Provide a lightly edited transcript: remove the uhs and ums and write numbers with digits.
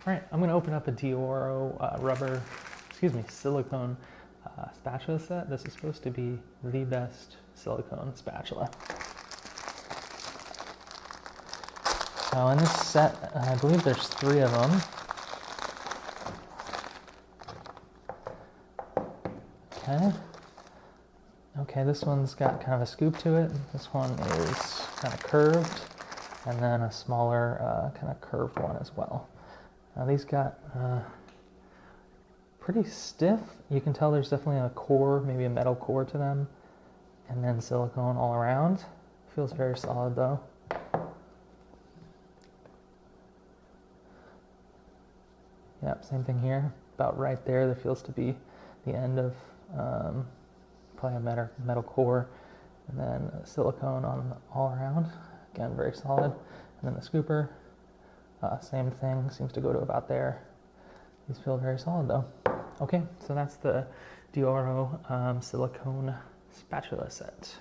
right, I'm gonna open up a ORO silicone spatula set. This is supposed to be the best silicone spatula. Now in this set, I believe there's 3 of them. Okay, this one's got kind of a scoop to it. This one is kind of curved, and then a smaller kind of curved one as well. Now these got pretty stiff. You can tell there's definitely a core, maybe a metal core to them, and then silicone all around. Feels very solid though. Yep, same thing here. About right there, there feels to be the end of probably a metal core, and then silicone on all around. Again, very solid. And then the scooper, same thing, seems to go to about there. These feel very solid though. Okay, so that's the ORO silicone spatula set.